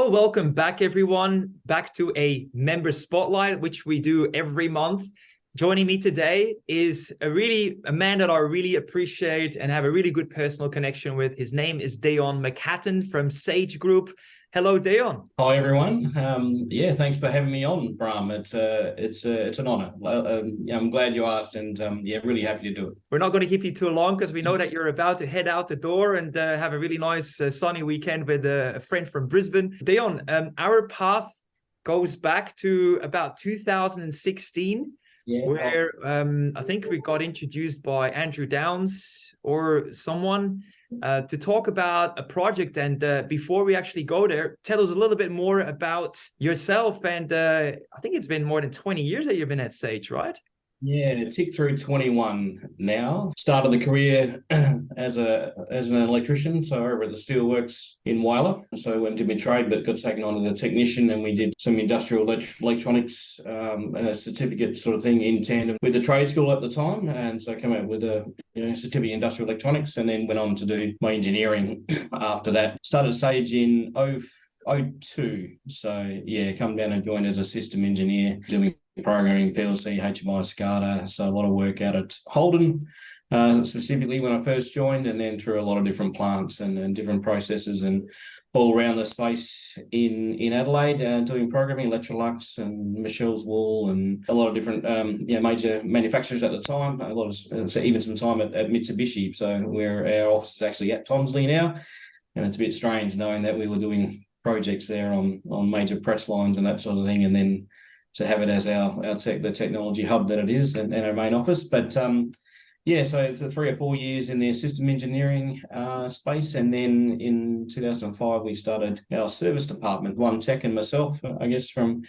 Well, welcome back, everyone, back to a member spotlight, which we do every month. Joining me today is a man that I really appreciate and have a really good personal connection with. His name is Deon McHatton from Sage Group. Hello, Deon. Hi everyone. Thanks for having me on, Bram. It's an honor. I'm glad you asked, and really happy to do it. We're not going to keep you too long because we know that you're about to head out the door and have a really nice sunny weekend with a friend from Brisbane. Deon, our path goes back to about 2016, where I think we got introduced by Andrew Downs or someone to talk about a project. And before we actually go there, tell us a little bit more about yourself. And I think it's been more than 20 years that you've been at Sage, right? Yeah, tick through 21 now. Started the career as an electrician, so over at the Steelworks in Whyalla. So I went to my trade, but got taken on as a technician, and we did some industrial electronics certificate sort of thing in tandem with the trade school at the time. And so I came out with a certificate in industrial electronics, and then went on to do my engineering after that. Started Sage in 2002. So yeah, come down and joined as a system engineer, doing programming, PLC, HMI, SCADA. So a lot of work out at Holden, specifically when I first joined, and then through a lot of different plants and different processes and all around the space in Adelaide, doing programming, Electrolux and Michelle's Wool, and a lot of different major manufacturers at the time. A lot of even some time at Mitsubishi. So where our office is actually at Tonsley now, and it's a bit strange knowing that we were doing projects there on major press lines and that sort of thing, and then to have it as the technology hub that it is, and our main office. But so for 3 or 4 years in the system engineering space, and then in 2005 we started our service department, one tech and myself, I guess from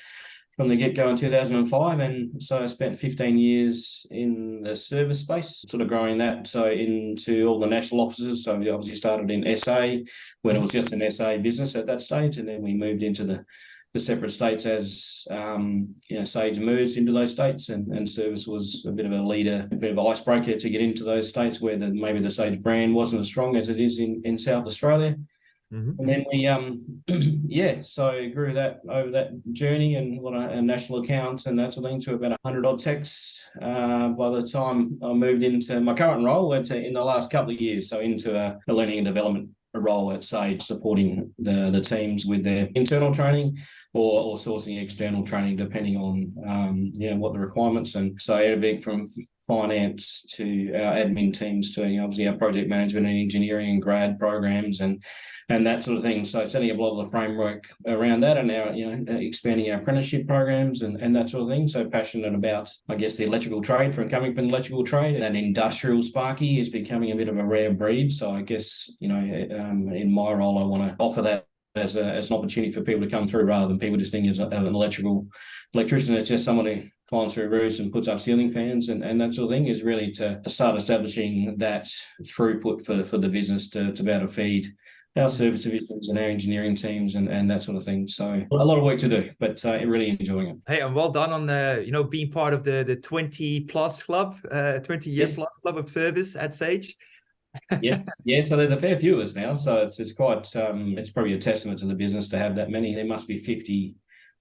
the get-go in 2005. And so I spent 15 years in the service space, sort of growing that so into all the national offices. So we obviously started in SA when it was just an SA business at that stage, and then we moved into the separate states as Sage merged into those states, and service was a bit of a leader, a bit of an icebreaker to get into those states where maybe the Sage brand wasn't as strong as it is in South Australia. Mm-hmm. And then we so grew that over that journey, and a lot of national accounts and that sort of thing, to about 100 odd techs by the time I moved into my current role in the last couple of years, so into a learning and development role at Sage, supporting the teams with their internal training or sourcing external training, depending on what the requirements. And so everything from finance to our admin teams to obviously our project management and engineering and grad programs and that sort of thing. So setting up a lot of the framework around that, and now expanding our apprenticeship programs and that sort of thing. So passionate about, I guess, the electrical trade, coming from the electrical trade. And industrial sparky is becoming a bit of a rare breed. So I guess in my role, I want to offer that as an opportunity for people to come through, rather than people just thinking as an electrician. It's just someone who climbs through roofs and puts up ceiling fans and that sort of thing, is really to start establishing that throughput for the business to be able to feed our service divisions and our engineering teams and that sort of thing. So a lot of work to do, but really enjoying it. Hey, and well done on being part of the 20 plus club, 20 year plus club of service at Sage. Yes. So there's a fair few of us now. So it's quite it's probably a testament to the business to have that many. There must be 50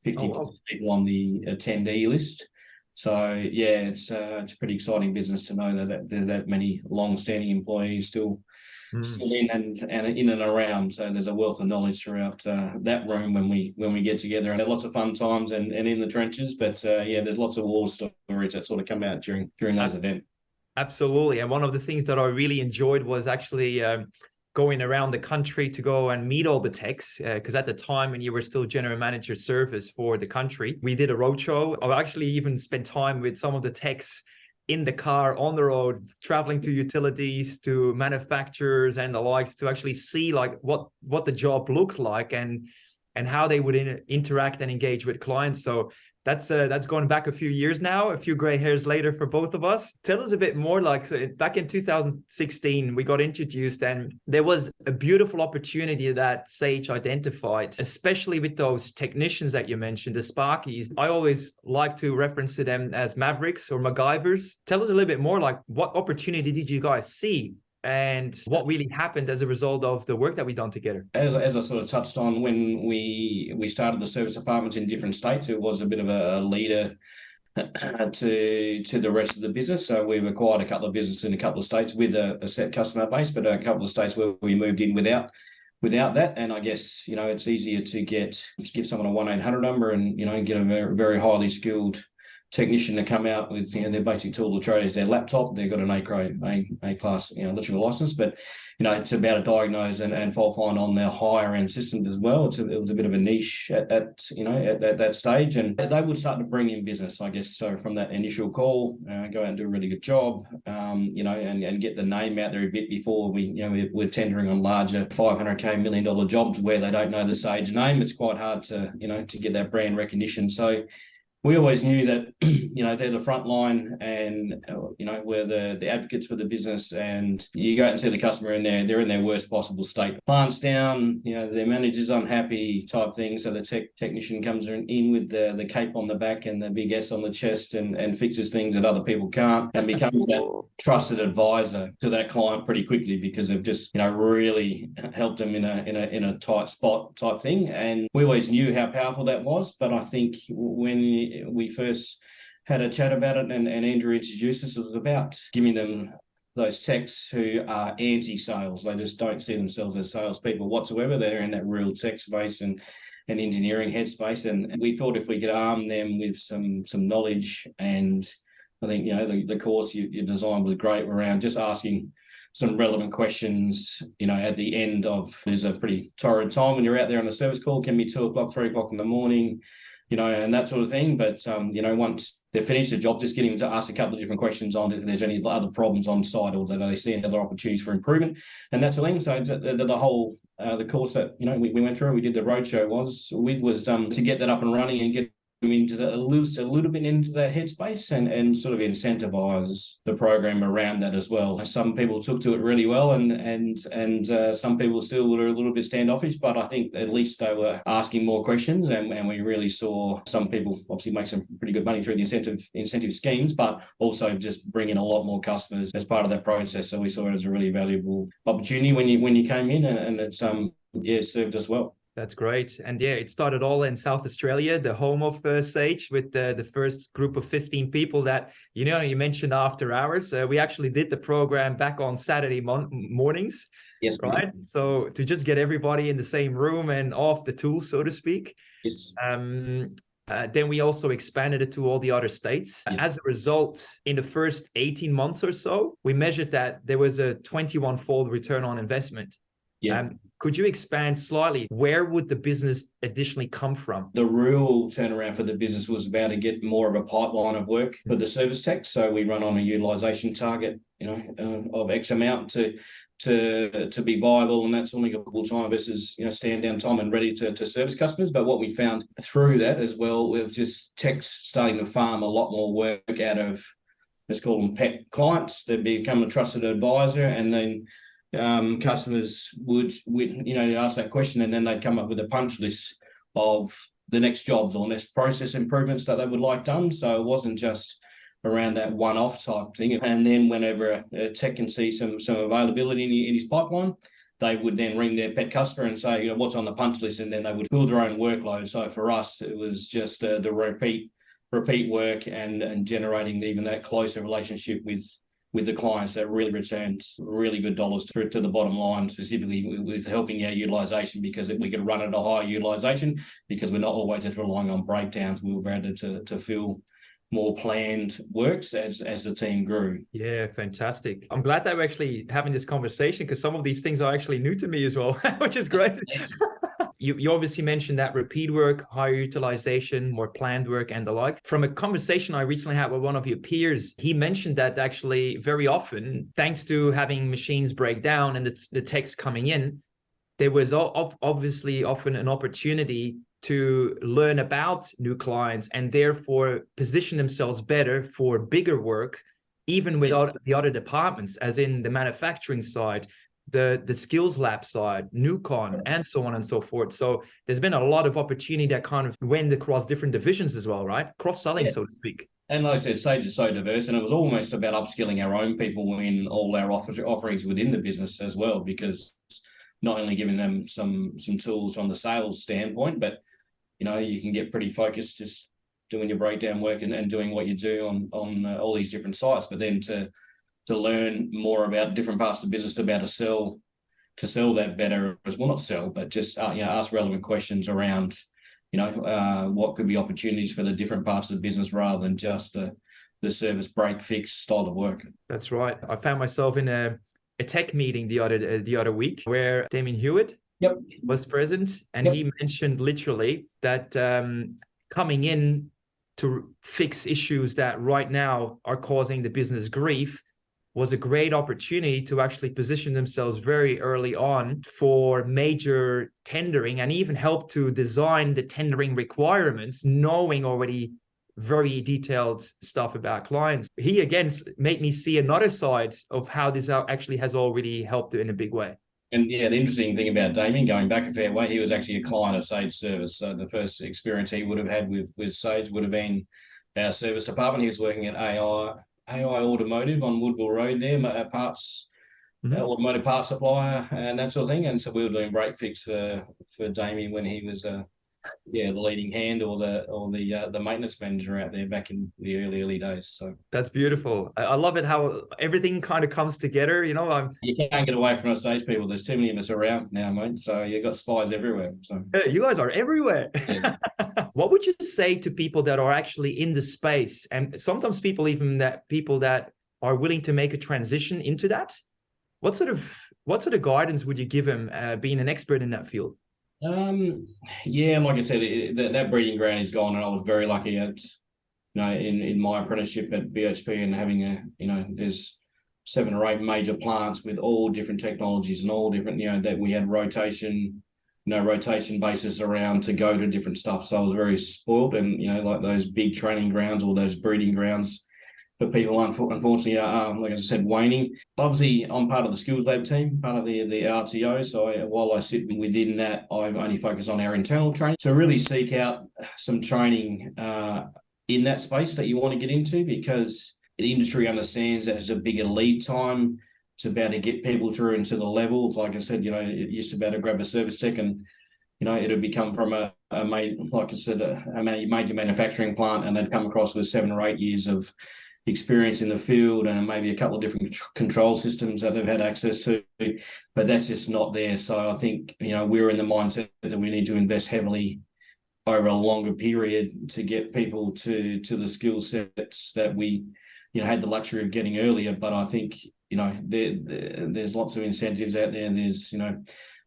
plus people on the attendee list. So yeah, it's a pretty exciting business to know that there's that many long-standing employees still in and in and around. So there's a wealth of knowledge throughout that room when we get together, and lots of fun times and in the trenches. But there's lots of war stories that sort of come out during those events. Absolutely. And one of the things that I really enjoyed was actually going around the country to go and meet all the techs, because at the time when you were still general manager service for the country, we did a roadshow. I actually even spent time with some of the techs in the car, on the road, traveling to utilities, to manufacturers and the likes, to actually see like what the job looked like and how they would interact and engage with clients. So that's going back a few years now, a few gray hairs later for both of us. Tell us a bit more, back in 2016, we got introduced, and there was a beautiful opportunity that Sage identified, especially with those technicians that you mentioned, the Sparkies. I always like to reference to them as Mavericks or MacGyvers. Tell us a little bit more, what opportunity did you guys see and what really happened as a result of the work that we've done together? As I sort of touched on, when we started the service departments in different states, it was a bit of a leader to the rest of the business. So we've acquired a couple of businesses in a couple of states with a set customer base, but a couple of states where we moved in without that. And I guess, it's easier to give someone a 1-800 number and, get a very, very highly skilled technician to come out with their basic tool of trade is their laptop. They've got an A class electrical license, but to be able to diagnose and fault find on their higher end systems as well. It was a bit of a niche at that stage, and they would start to bring in business, I guess. So from that initial call, go out and do a really good job, and get the name out there a bit before we're tendering on larger $500K $1 million jobs where they don't know the Sage name. It's quite hard to get that brand recognition. So we always knew that, they're the front line and, we're the advocates for the business, and you go out and see the customer and they're in their worst possible state. Plants down, their manager's unhappy type thing. So the technician comes in with the cape on the back and the big S on the chest and fixes things that other people can't, and becomes that trusted advisor to that client pretty quickly because they've just, really helped them in a tight spot type thing. And we always knew how powerful that was. But I think when we first had a chat about it and Andrew introduced us, it was about giving them those techs who are anti-sales. They just don't see themselves as salespeople whatsoever. They're in that real tech space and engineering headspace. And we thought if we could arm them with some knowledge, and I think, the course you designed was great around just asking some relevant questions, at the end of, there's a pretty torrid time when you're out there on a service call, can be 2:00, 3:00 in the morning, and that sort of thing. But, once they've finished the job, just getting them to ask a couple of different questions on if there's any other problems on site or that they see any other opportunities for improvement and that sort of thing. So the whole, the course that, we went through, we did the roadshow was to get that up and running and get into a little bit into that headspace and sort of incentivize the program around that as well. Some people took to it really well, and some people still were a little bit standoffish, but I think at least they were asking more questions, and we really saw some people obviously make some pretty good money through the incentive schemes, but also just bring in a lot more customers as part of that process. So we saw it as a really valuable opportunity when you came in, and it's served us well. That's great. And it started all in South Australia, the home of Sage, with the first group of 15 people that, you mentioned after hours. We actually did the program back on Saturday mornings. Yes. Right. So to just get everybody in the same room and off the tools, so to speak. Yes. Then we also expanded it to all the other states. Yeah. As a result, in the first 18 months or so, we measured that there was a 21-fold return on investment. Yeah. Could you expand slightly? Where would the business additionally come from? The real turnaround for the business was about to get more of a pipeline of work for the service tech. So we run on a utilization target, of X amount to be viable, and that's only got full time versus stand down time and ready to service customers. But what we found through that as well was just techs starting to farm a lot more work out of, let's call them pet clients. They become a trusted advisor, and then customers would ask that question, and then they'd come up with a punch list of the next jobs or next process improvements that they would like done. So it wasn't just around that one-off type thing. And then whenever a tech can see some availability in his pipeline, they would then ring their pet customer and say, what's on the punch list, and then they would fill their own workload. So for us, it was just the repeat work and generating even that closer relationship with the clients that really returned really good dollars to the bottom line, specifically with helping our utilization, because we could run at a higher utilization because we're not always just relying on breakdowns. We were able to fill more planned works as the team grew. Yeah, fantastic. I'm glad that we're actually having this conversation, because some of these things are actually new to me as well, which is great. You obviously mentioned that repeat work, higher utilization, more planned work, and the like. From a conversation I recently had with one of your peers, he mentioned that actually very often, thanks to having machines break down and the techs coming in, there was obviously often an opportunity to learn about new clients and therefore position themselves better for bigger work, even without the other departments, as in the manufacturing side, the skills lab side, Newcon, and so on and so forth. So there's been a lot of opportunity that kind of went across different divisions as well, right? Cross-selling, so to speak. And like I said, Sage is so diverse, and it was almost about upskilling our own people in all our offerings within the business as well, because not only giving them some tools on the sales standpoint, but you can get pretty focused just doing your breakdown work and doing what you do on all these different sites, but then to learn more about different parts of the business to be able to sell that better as well, not sell, but just ask relevant questions around what could be opportunities for the different parts of the business rather than just the service break fix style of work. That's right. I found myself in a tech meeting the other week where Damien Hewitt was present, and he mentioned literally that coming in to fix issues that right now are causing the business grief was a great opportunity to actually position themselves very early on for major tendering, and even help to design the tendering requirements, knowing already very detailed stuff about clients. He again made me see another side of how this actually has already helped in a big way. And the interesting thing about Damien, going back a fair way, he was actually a client of Sage Service. So the first experience he would have had with Sage would have been our service department. He was working at AI Automotive on Woodville Road there, parts, automotive parts supplier and that sort of thing. And so we were doing break fix for Damien when he was the leading hand or the maintenance manager out there back in the early days. So that's beautiful. I love it how everything kind of comes together. You can't get away from us Sage people. There's too many of us around now, mate. So you've got spies everywhere. So you guys are everywhere. Yeah. What would you say to people that are actually in the space, and sometimes people that are willing to make a transition into that? What sort of guidance would you give them, being an expert in that field? Like I said, that breeding ground is gone, and I was very lucky at, in my apprenticeship at BHP and having there's 7 or 8 major plants with all different technologies and all different, that we had rotation basis around to go to different stuff. So I was very spoiled, and like those big training grounds or those breeding grounds for people, unfortunately, like I said, waning. Obviously, I'm part of the skills lab team, part of the RTO. So while I sit within that, I only focus on our internal training. So really seek out some training in that space that you want to get into, because the industry understands that there's a bigger lead time. It's about to get people through into the levels. Like I said, it used to be able to grab a service tech and, it'll become from a major manufacturing plant, and they'd come across with 7 or 8 years of experience in the field and maybe a couple of different control systems that they've had access to, but that's just not there. So I think, we're in the mindset that we need to invest heavily over a longer period to get people to the skill sets that we, had the luxury of getting earlier. But I think, there's lots of incentives out there. There's,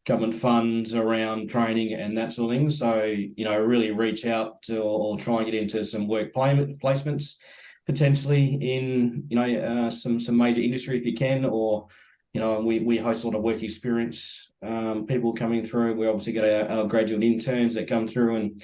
government funds around training and that sort of thing. So, really reach out to or try and get into some work placements, potentially in some major industry if you can, or we host a lot of work experience people coming through. We obviously get our graduate interns that come through, and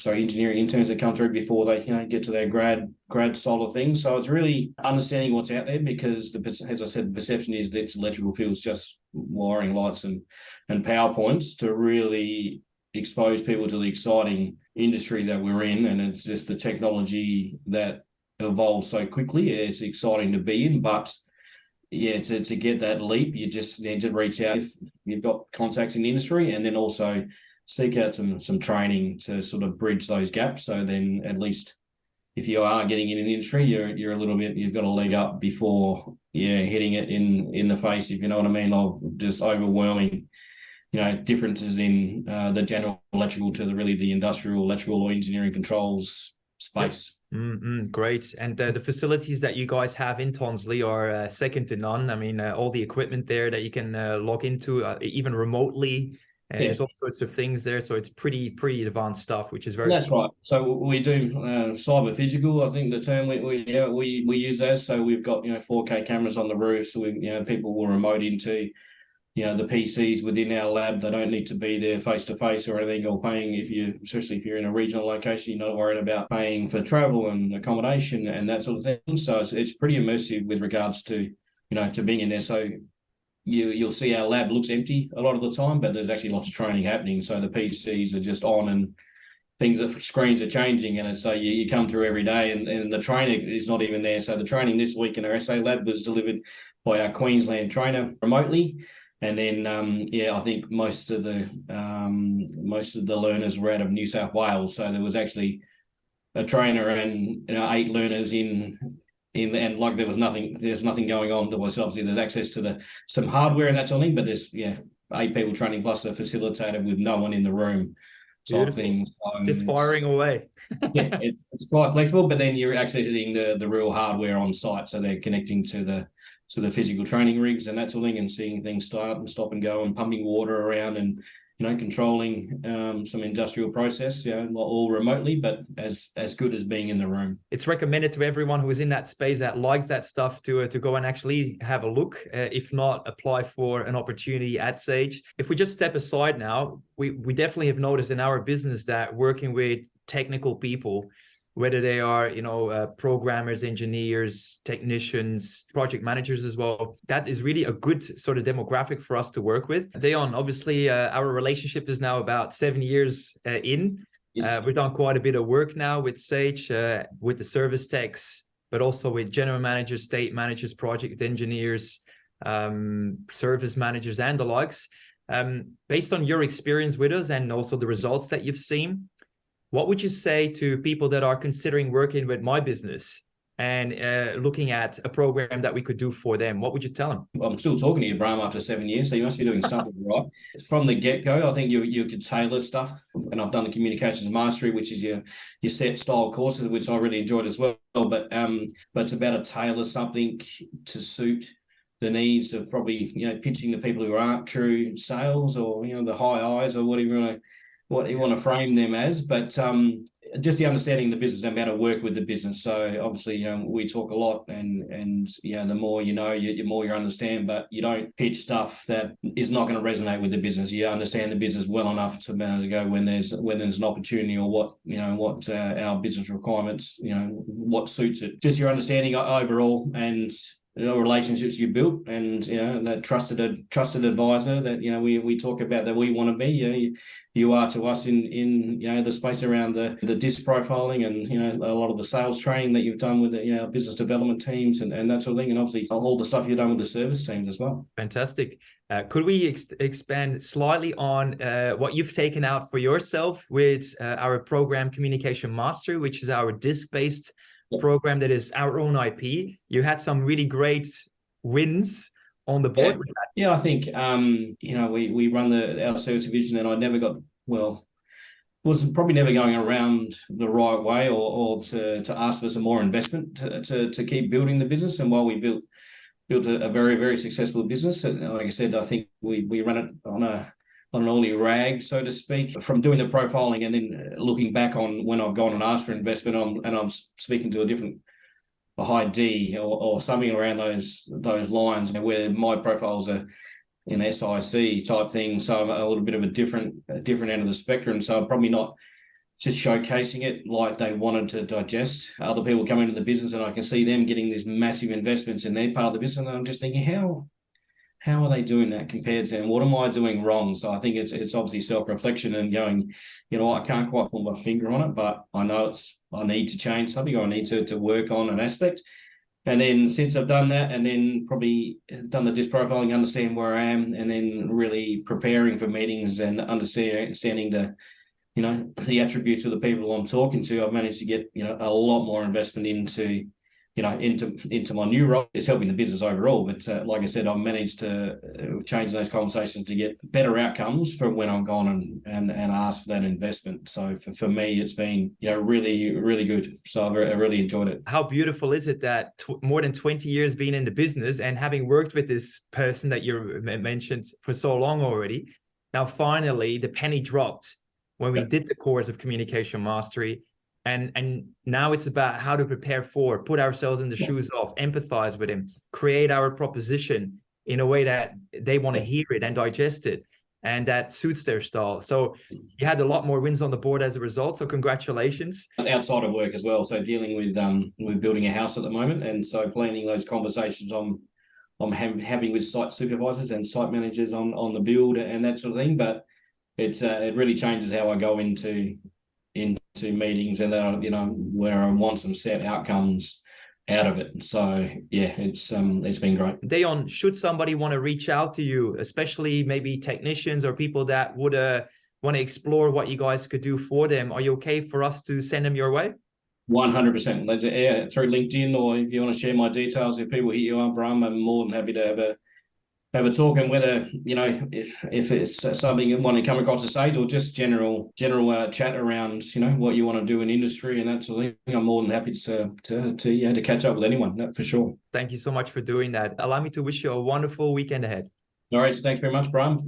engineering interns that come through before they get to their grad style of things. So it's really understanding what's out there, because as I said, the perception is that electrical field's just wiring lights and power points, to really expose people to the exciting industry that we're in. And it's just the technology that evolves so quickly. It's exciting to be in, but to get that leap, you just need to reach out if you've got contacts in the industry, and then also seek out some training to sort of bridge those gaps. So then at least if you are getting in an industry, you're a little bit, you've got a leg up before hitting it in the face, if you know what I mean, of just overwhelming differences in the general electrical to the industrial electrical or engineering controls space. Great. And the facilities that you guys have in Tonsley are second to none. I mean, all the equipment there that you can log into, even remotely. There's all sorts of things there. So it's pretty advanced stuff, which is very That's right. So we do cyber physical, I think the term we use that. So we've got 4K cameras on the roof. So people will remote into the PCs within our lab. They don't need to be there face to face or anything, or paying especially if you're in a regional location, you're not worried about paying for travel and accommodation and that sort of thing. So it's pretty immersive with regards to to being in there. So you'll see our lab looks empty a lot of the time, but there's actually lots of training happening. So the PCs are just on and screens are changing, and so you come through every day, and the trainer is not even there. So the training this week in our SA lab was delivered by our Queensland trainer remotely. And then, I think most of the learners were out of New South Wales. So there was actually a trainer and 8 learners in, and like there's nothing going on. There was obviously there's access to some hardware and that sort of thing, but there's 8 people training plus a facilitator with no one in the room type thing. Just firing away. It's quite flexible, but then you're accessing the real hardware on site, so they're connecting to the physical training rigs and that sort of thing, and seeing things start and stop and go, and pumping water around, and controlling some industrial process, all remotely, but as good as being in the room. It's recommended to everyone who is in that space that likes that stuff to go and actually have a look. If not, apply for an opportunity at Sage. If we just step aside now, we definitely have noticed in our business that working with technical people, whether they are, programmers, engineers, technicians, project managers as well, that is really a good sort of demographic for us to work with. Deon, obviously, our relationship is now about 7 years in. Yes. We've done quite a bit of work now with Sage, with the service techs, but also with general managers, state managers, project engineers, service managers, and the likes. Based on your experience with us and also the results that you've seen, what would you say to people that are considering working with my business and looking at a program that we could do for them? What would you tell them? Well, I'm still talking to you, Bram, after 7 years, so you must be doing something right. From the get-go, I think you could tailor stuff. And I've done the Communications Mastery, which is your set style courses, which I really enjoyed as well. But it's about to tailor something to suit the needs of probably, pitching to people who aren't true sales, or, the high eyes, or what you want to frame them as, but just the understanding the business and how to work with the business. So obviously, we talk a lot, and the more you know, the more you understand, but you don't pitch stuff that is not going to resonate with the business. You understand the business well enough to be able to go when there's an opportunity, or what our business requirements, what suits it. Just your understanding overall, and relationships you built, and that trusted advisor that we talk about, that we want to be. You are to us in the space around the disc profiling, and a lot of the sales training that you've done with the business development teams and that sort of thing, and obviously all the stuff you've done with the service teams as well. Fantastic. Could we expand slightly on what you've taken out for yourself with our program Communication Mastery, which is our disc-based program that is our own IP? You had some really great wins on the board with that. Yeah, I think we run our service division, and I never was probably never going around the right way, or to ask for some more investment to keep building the business. And while we built a very, very successful business, and like I said, I think we run it on an early rag, so to speak, from doing the profiling, and then looking back on when I've gone and asked for investment, and I'm speaking to a high D or something around those lines, where my profiles are in SIC type thing. So I'm a little bit of a different end of the spectrum. So I'm probably not just showcasing it like they wanted to digest. Other people come into the business, and I can see them getting these massive investments in their part of the business, and I'm just thinking, how are they doing that compared to them? What am I doing wrong? So I think it's obviously self-reflection and going, I can't quite put my finger on it, but I know I need to change something, or I need to work on an aspect. And then since I've done that, and then probably done the disc profiling, understand where I am, and then really preparing for meetings and understanding the attributes of the people I'm talking to, I've managed to get, a lot more investment into my new role. It's helping the business overall, but like I said, I've managed to change those conversations to get better outcomes for when I'm gone and ask for that investment. So for me, it's been really, really good. So I really enjoyed it. How beautiful is it that more than 20 years being in the business, and having worked with this person that you mentioned for so long already, now finally the penny dropped when we did the course of Communication Mastery. And now it's about how to prepare for, put ourselves in the shoes of, empathize with him, create our proposition in a way that they want to hear it and digest it, and that suits their style. So you had a lot more wins on the board as a result. So congratulations. Outside of work as well. So dealing with building a house at the moment, and so planning those conversations on I'm having with site supervisors and site managers on the build and that sort of thing. But it really changes how I go into meetings, and where I want some set outcomes out of it. So yeah, it's been great. Deon, should somebody want to reach out to you, especially maybe technicians or people that would want to explore what you guys could do for them, are you okay for us to send them your way? 100%. Yeah, through LinkedIn, or if you want to share my details, if people hit you up, Bram, I'm more than happy to have a talk, and whether if it's something you want to come across the site, or just general chat around what you want to do in industry and that sort of thing. I'm more than happy to catch up with anyone, for sure. Thank you so much for doing that. Allow me to wish you a wonderful weekend ahead. All right, thanks very much, Brian.